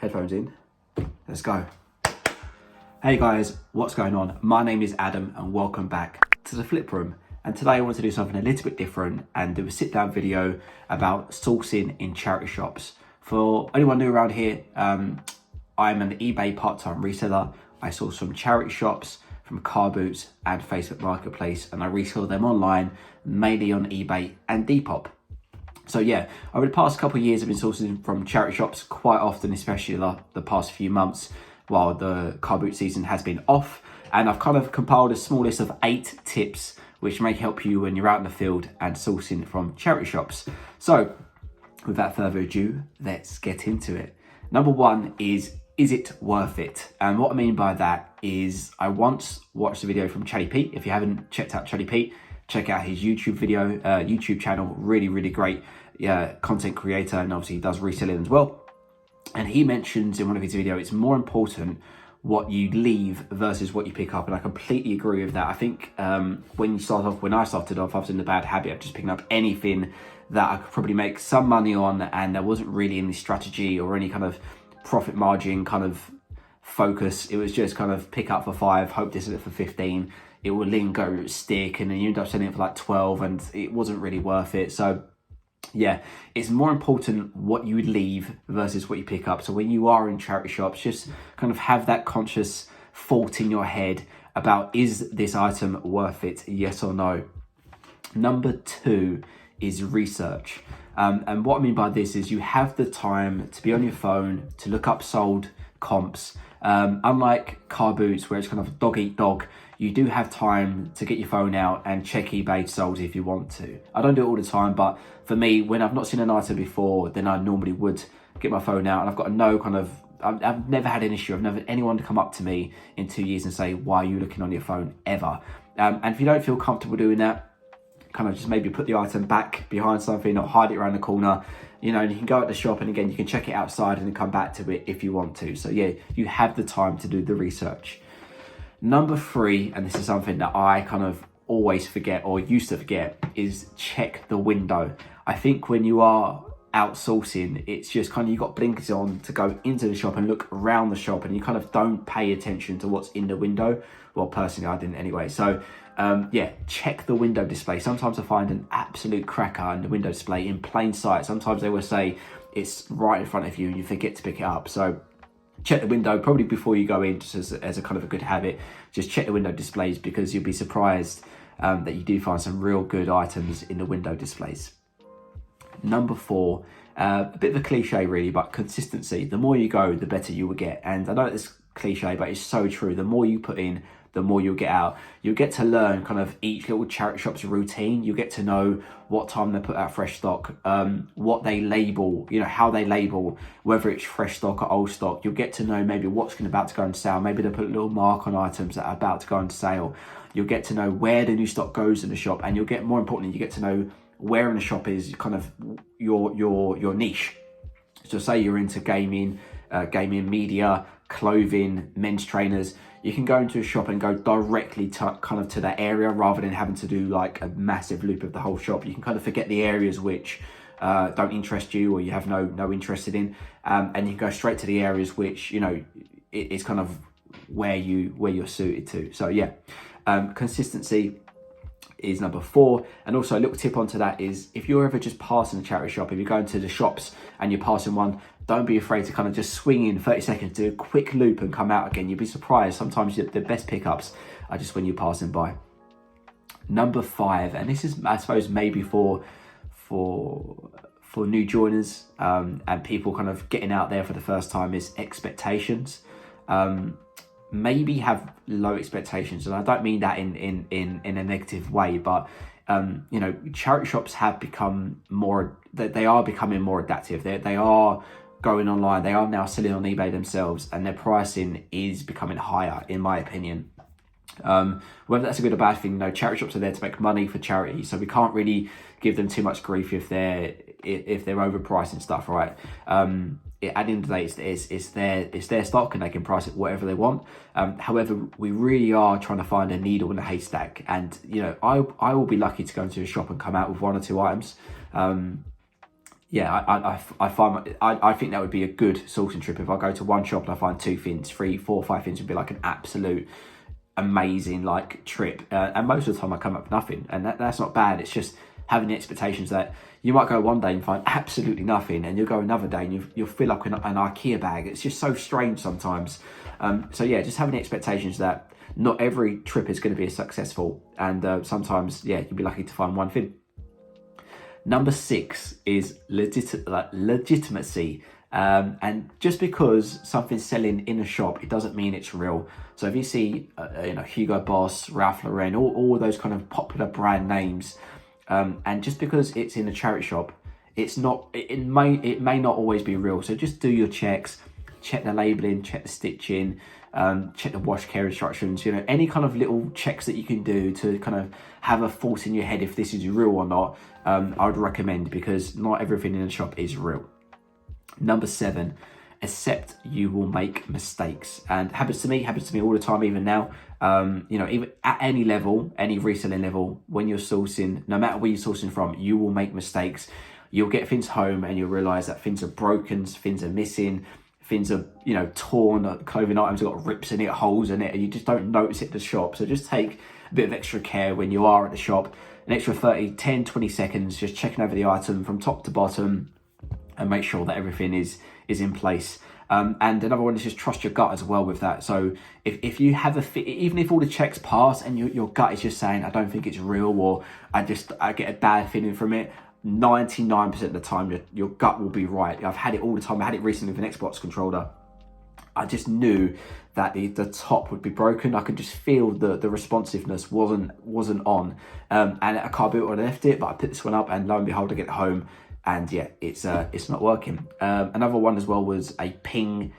Headphones in. Let's go. Hey guys, what's going on? My name is Adam and welcome back to the Flip Room. And today I want to do something a little bit different and do a sit down video about sourcing in charity shops. For anyone new around here, I'm an eBay part-time reseller. I source from charity shops, from car boots and Facebook Marketplace, and I resell them online, mainly on eBay and Depop. So yeah, over the past couple of years, I've been sourcing from charity shops quite often, especially the past few months while the car boot season has been off. And I've kind of compiled a small list of 8 tips which may help you when you're out in the field and sourcing from charity shops. So without further ado, let's get into it. Number 1 is it worth it? And what I mean by that is I once watched a video from Chatty Pete. If you haven't checked out Chatty Pete, check out his YouTube channel. Really great content creator, and obviously he does reselling as well. And he mentions in one of his videos, it's more important what you leave versus what you pick up. And I completely agree with that. I think when I started off, I was in the bad habit of just picking up anything that I could probably make some money on, and there wasn't really any strategy or any kind of profit margin kind of focus. It was just kind of pick up for 5, hope this is it for 15. It will lingo, stick, and then you end up selling it for like 12, and it wasn't really worth it. So yeah, it's more important what you leave versus what you pick up. So when you are in charity shops, just kind of have that conscious thought in your head about, is this item worth it, yes or no? Number 2 is research. And what I mean by this is you have the time to be on your phone, to look up sold comps. Unlike car boots where it's kind of dog eat dog, you do have time to get your phone out and check eBay sold if you want to. I don't do it all the time, but for me, when I've not seen an item before, then I normally would get my phone out, and I've got no kind of, I've never had an issue. I've never anyone to come up to me in 2 years and say, why are you looking on your phone, ever? And if you don't feel comfortable doing that, kind of just maybe put the item back behind something or hide it around the corner, and you can go at the shop, and again, you can check it outside and then come back to it if you want to. So yeah, you have the time to do the research. Number 3, and this is something that I kind of always forget or used to forget, is check the window. I think when you are outsourcing, it's just kind of, you got blinkers on to go into the shop and look around the shop, and you kind of don't pay attention to what's in the window. Well, personally, I didn't anyway. So yeah, check the window display. Sometimes I find an absolute cracker in the window display in plain sight. Sometimes they will say it's right in front of you and you forget to pick it up. So check the window probably before you go in, just as a kind of a good habit. Just check the window displays, because you'll be surprised that you do find some real good items in the window displays. Number 4, a bit of a cliche really, but consistency. The more you go, the better you will get. And I know it's cliche, but it's so true. The more you put in, the more you'll get out. You'll get to learn kind of each little charity shop's routine. You get to know what time they put out fresh stock, what they label, how they label, whether it's fresh stock or old stock. You'll get to know maybe what's about to go on sale. Maybe they put a little mark on items that are about to go on sale. You'll get to know where the new stock goes in the shop, and you'll get, more importantly, you get to know where in the shop is kind of your niche. So say you're into gaming media, clothing, men's trainers, you can go into a shop and go directly to that area, rather than having to do like a massive loop of the whole shop. You can kind of forget the areas which don't interest you or you have no interest in, and you can go straight to the areas which it's kind of where you're suited to. So yeah, consistency is number 4. And also a little tip onto that is, if you're ever just passing a charity shop, if you're going to the shops and you're passing one, don't be afraid to kind of just swing in 30 seconds, do a quick loop and come out again. You'll be surprised. Sometimes the best pickups are just when you're passing by. Number 5, and this is, I suppose, maybe for new joiners and people kind of getting out there for the first time, is expectations. Maybe have low expectations, and I don't mean that in a negative way, but charity shops have become they are becoming more adaptive. They are going online. They are now selling on eBay themselves, and their pricing is becoming higher, in my opinion. Whether that's a good or bad thing, charity shops are there to make money for charity, so we can't really give them too much grief if they're overpricing stuff, right? At the end of the day, it's their stock, and they can price it whatever they want. However, we really are trying to find a needle in a haystack, and I will be lucky to go into a shop and come out with 1 or 2 items. yeah, I think that would be a good sourcing trip. If I go to one shop and I find 2 fins, 3, 4, 5 fins would be like an absolute amazing like trip. And most of the time I come up with nothing, and that's not bad. It's just having the expectations that you might go one day and find absolutely nothing, and you'll go another day and you'll fill up an IKEA bag. It's just so strange sometimes. So yeah, just having the expectations that not every trip is going to be as successful, and sometimes, yeah, you'll be lucky to find one fin. Number 6 is legitimacy. And just because something's selling in a shop, it doesn't mean it's real. So if you see, Hugo Boss, Ralph Lauren, all those kind of popular brand names, and just because it's in a charity shop, it's not. It may not always be real. So just do your checks, check the labeling, check the stitching, check the wash care instructions. Any kind of little checks that you can do to kind of have a thought in your head if this is real or not. I would recommend, because not everything in the shop is real. Number 7, accept you will make mistakes. And happens to me all the time, even now. Even at any level, any reselling level, when you're sourcing, no matter where you're sourcing from, you will make mistakes. You'll get things home and you'll realize that things are broken, things are missing, things are, torn, clothing items have got rips in it, holes in it, and you just don't notice it at the shop. So just take a bit of extra care when you are at the shop, an extra 10, 20 seconds, just checking over the item from top to bottom and make sure that everything is in place. And another one is just trust your gut as well with that. So if you have even if all the checks pass and your gut is just saying, I don't think it's real, or I get a bad feeling from it, 99% of the time your gut will be right. I've had it all the time. I had it recently with an Xbox controller. I just knew that the top would be broken. I could just feel the responsiveness wasn't on. And I can't be able to left it, but I put this one up, and lo and behold, I get home, and yeah, it's not working. Another one as well was a Ping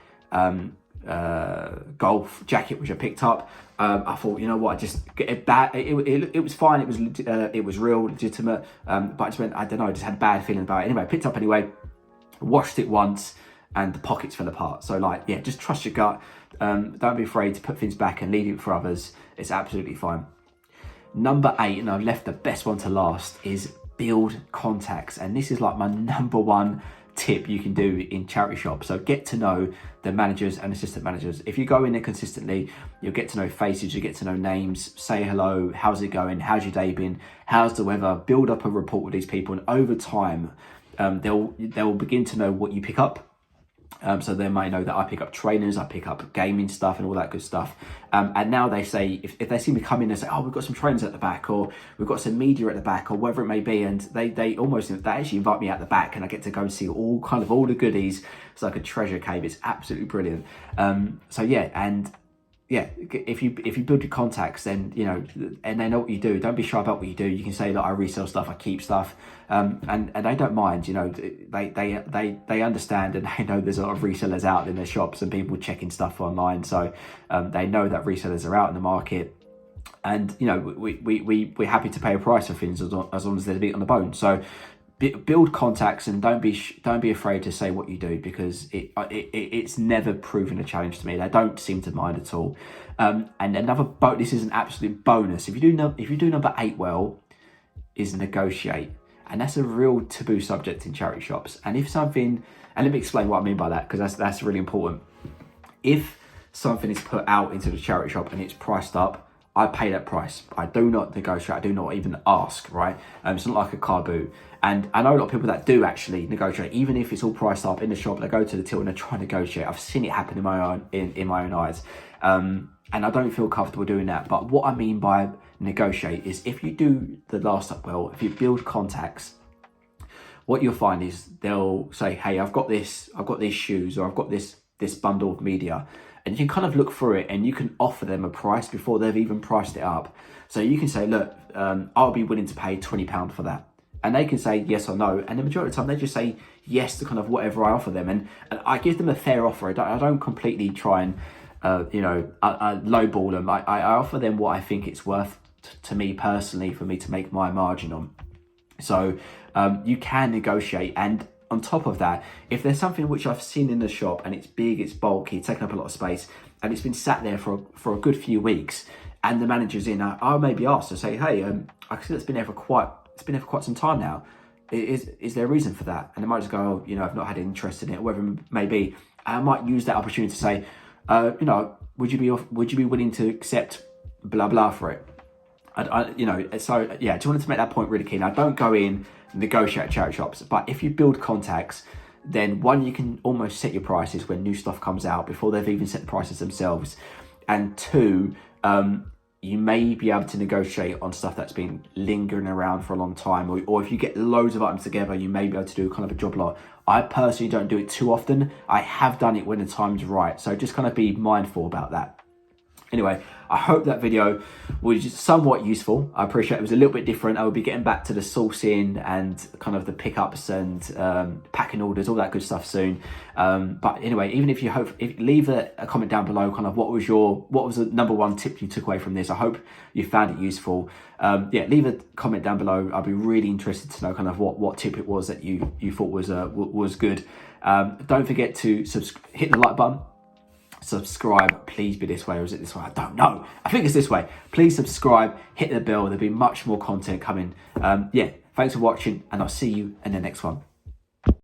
golf jacket, which I picked up. I thought, you know what, I just get it back. It was fine. It was real, legitimate. But I just went, I don't know, I just had a bad feeling about it. Anyway, I picked it up anyway, washed it once, and the pockets fell apart. So just trust your gut. Don't be afraid to put things back and leave it for others. It's absolutely fine. Number 8, and I've left the best one to last, is build contacts. And this is like my number 1 tip you can do in charity shops. So get to know the managers and assistant managers. If you go in there consistently, you'll get to know faces, you get to know names, say hello, how's it going, how's your day been, how's the weather, build up a rapport with these people, and over time they'll begin to know what you pick up. So they might know that I pick up trainers, I pick up gaming stuff and all that good stuff. And now they say, if they see me come in and say, oh, we've got some trainers at the back, or we've got some media at the back, or whatever it may be, and they actually invite me out the back, and I get to go and see all the goodies. It's like a treasure cave. It's absolutely brilliant. If you build your contacts, then and they know what you do. Don't be shy about what you do. You can say that I resell stuff, I keep stuff, and they don't mind. They understand, and they know there's a lot of resellers out in their shops and people checking stuff online. So they know that resellers are out in the market, and we're happy to pay a price for things as long as there's meat on the bone. So build contacts, and don't be afraid to say what you do, because it's never proven a challenge to me. They don't seem to mind at all. And another this is an absolute bonus. If you do number 8 well, is negotiate, and that's a real taboo subject in charity shops. And let me explain what I mean by that, because that's really important. If something is put out into the charity shop and it's priced up, I pay that price. I do not negotiate. I do not even ask, right? It's not like a car boot. And I know a lot of people that do actually negotiate, even if it's all priced up in the shop. They go to the till and they try to negotiate. I've seen it happen in my own eyes, and I don't feel comfortable doing that. But what I mean by negotiate is, if you do the last up well, if you build contacts, what you'll find is they'll say, "Hey, I've got these shoes, or I've got this bundle of media." And you can kind of look through it, and you can offer them a price before they've even priced it up. So you can say, look, I'll be willing to pay £20 for that. And they can say yes or no. And the majority of the time, they just say yes to kind of whatever I offer them. And I give them a fair offer. I don't completely try and, I lowball them. I offer them what I think it's worth to me personally, for me to make my margin on. So you can negotiate. And on top of that, if there's something which I've seen in the shop and it's big, it's bulky, it's taking up a lot of space, and it's been sat there for a good few weeks, and the manager's in, I'll maybe ask to say, hey, I can see it's been there for quite some time now. is there a reason for that? And they might just go, oh, you know, I've not had interest in it, whatever it may be. And I might use that opportunity to say, you know, would you be willing to accept blah blah for it? You know, so yeah, just wanted to make that point really keen. I don't go in and negotiate at charity shops, but if you build contacts, then one, you can almost set your prices when new stuff comes out before they've even set the prices themselves, and two, you may be able to negotiate on stuff that's been lingering around for a long time, or if you get loads of items together, you may be able to do kind of a job lot. I personally don't do it too often. I have done it when the time's right, so just kind of be mindful about that. Anyway, I hope that video was somewhat useful. I appreciate it was a little bit different. I will be getting back to the sourcing and kind of the pickups and packing orders, all that good stuff soon. But anyway, even if you leave a comment down below, kind of what was the number one tip you took away from this. I hope you found it useful. Yeah, leave a comment down below. I'd be really interested to know kind of what tip it was that you thought was good. Don't forget to hit the like button. Subscribe, please be this way, or is it this way? I don't know. I think it's this way. Please subscribe, hit the bell. There'll be much more content coming. Yeah, thanks for watching, and I'll see you in the next one.